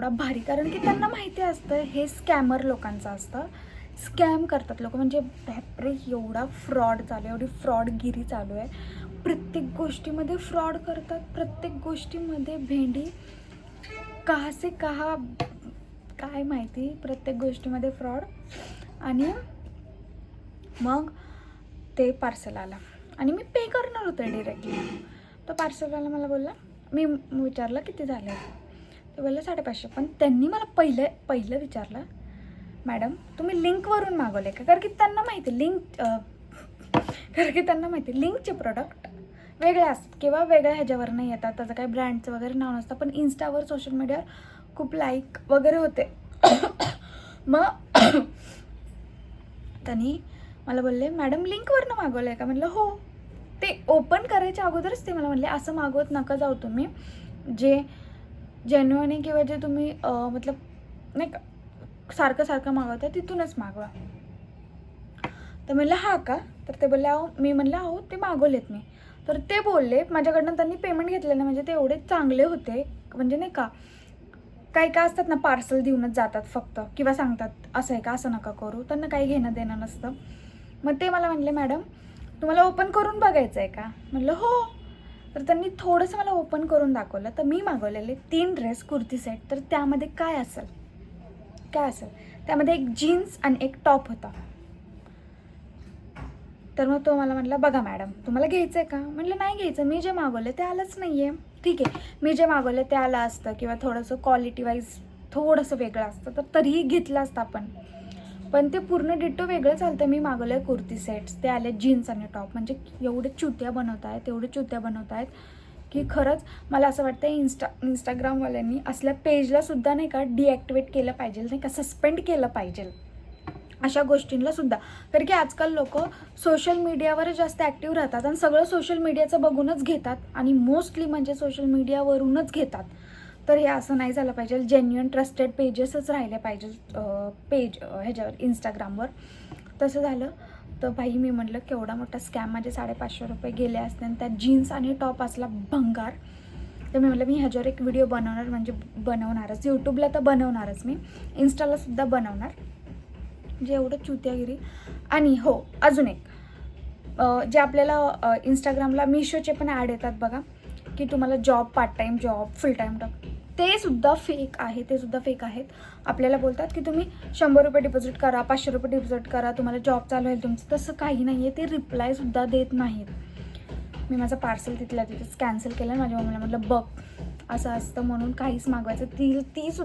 एवढा भारी, कारण की त्यांना माहिती असतं हे स्कॅमर लोकांचं असतं. स्कॅम करतात लोक, म्हणजे बापरे एवढा फ्रॉड चालू आहे, एवढी फ्रॉडगिरी चालू आहे. प्रत्येक गोष्टीमध्ये फ्रॉड करतात, प्रत्येक गोष्टीमध्ये भेंडी कहा से कहा काय माहिती, प्रत्येक गोष्टीमध्ये फ्रॉड. आणि मग ते पार्सल आलं आणि मी पे करणार होते डिरेक्टली. तो पार्सलवाला मला बोलला, मी विचारलं किती झालं, ते बोललं 550. पण त्यांनी मला पहिलं विचारलं, मॅडम तुम्ही लिंकवरून मागवले का? कारण की त्यांना माहिती लिंकचे प्रोडक्ट वेगळे असतात किंवा वेगळ्या ह्याच्यावर नाही येतात, त्याचं काही ब्रँडचं वगैरे नाव नसतं. पण इन्स्टावर सोशल मीडियावर खूप लाईक वगैरे होते. मग त्यांनी मला बोलले, मॅडम लिंकवरनं मागवलं आहे का? म्हटलं हो. ते ओपन करायच्या अगोदरच ते मला म्हणले, असं मागवत नका जाऊ तुम्ही, जे जेन्युइन आहे किंवा जे तुम्ही मतलब नाही का सारखं मागवता तिथूनच मागवा. तर म्हणलं हा का? तर ते बोलले अहो, मी म्हणलं अहो ते मागवलेत मी. तर ते बोलले माझ्याकडनं त्यांनी पेमेंट घेतलेलं नाही, म्हणजे ते एवढे चांगले होते, म्हणजे नाही का काही काय असतात ना पार्सल देऊनच जातात फक्त, किंवा सांगतात असं आहे का, असं नका करू, त्यांना काही घेणं देणं नसतं. मग ते मला म्हणले, मॅडम तुम्हाला ओपन करून बघायचं आहे का? म्हटलं हो. तर त्यांनी थोडंसं मला ओपन करून दाखवलं. तर मी मागवलेले 3 ड्रेस कुर्ती सेट. तर त्यामध्ये काय असेल त्यामध्ये एक जीन्स आणि एक टॉप होता. तर मग तो मला म्हटला, बघा मॅडम तुम्हाला घ्यायचं आहे का? म्हटलं नाही घ्यायचं, मी जे मागवलं ते आलंच नाही आहे. ठीक आहे, मी जे मागवलं ते आलं असतं किंवा थोडंसं क्वालिटी वाईज थोडंसं वेगळं असतं तर तरीही घेतलं असतं आपण. पण ते पूर्ण डिट्टो वेगळं चालतं. मी मागवलं आहे कुर्ती सेट्स, ते आले जीन्स आणि टॉप. म्हणजे एवढे चुत्या बनवत आहेत की खरंच मला असं वाटतं इंस्टाग्रामवाल्यांनी असल्या पेजलासुद्धा नाही का डिॲक्टिवेट केलं पाहिजे, नाही का सस्पेंड केलं पाहिजे अशा गोष्टींना सुद्धा. कारण की आजकाल लोक सोशल मीडियावर जास्त ॲक्टिव्ह राहतात आणि सगळं सोशल मीडियाचं बघूनच घेतात आणि मोस्टली म्हणजे सोशल मीडियावरूनच घेतात. तर हे असं नाही झालं पाहिजे. जेन्युइन ट्रस्टेड पेजेसच राहिले पाहिजे पेज ह्याच्यावर इंस्टाग्रामवर. तसं झालं तर बाई मी म्हटलं केवढा मोठा स्कॅम, माझे 550 रुपये गेले असते आणि त्यात जीन्स आणि टॉप असला भंगार. तर मी म्हटलं मी ह्याच्यावर एक व्हिडिओ बनवणार, म्हणजे बनवणारच, यूट्यूबला तर बनवणारच, मी इन्स्टालासुद्धा बनवणार, म्हणजे एवढं चुत्यागिरी. आणि हो अजून एक जे आपल्याला इंस्टाग्रामला मिशोचे पण ॲड येतात बघा, की तुम्हाला जॉब, पार्ट टाईम जॉब, फुल टाईम जॉब, ते सुद्धा फेक आहेत. आपल्याला बोलतात की तुम्ही 100 रुपये डिपॉझिट करा, 500 रुपये डिपॉझिट करा, तुम्हाला जॉब चालू होईल तुमचं. तसं काही नाही आहे. ते रिप्लायसुद्धा देत नाहीत. मी माझं पार्सल तिथेच कॅन्सल केलं. माझ्या मम्मीला म्हटलं बघ असं असतं म्हणून काहीच मागवायचं. ती सुद्धा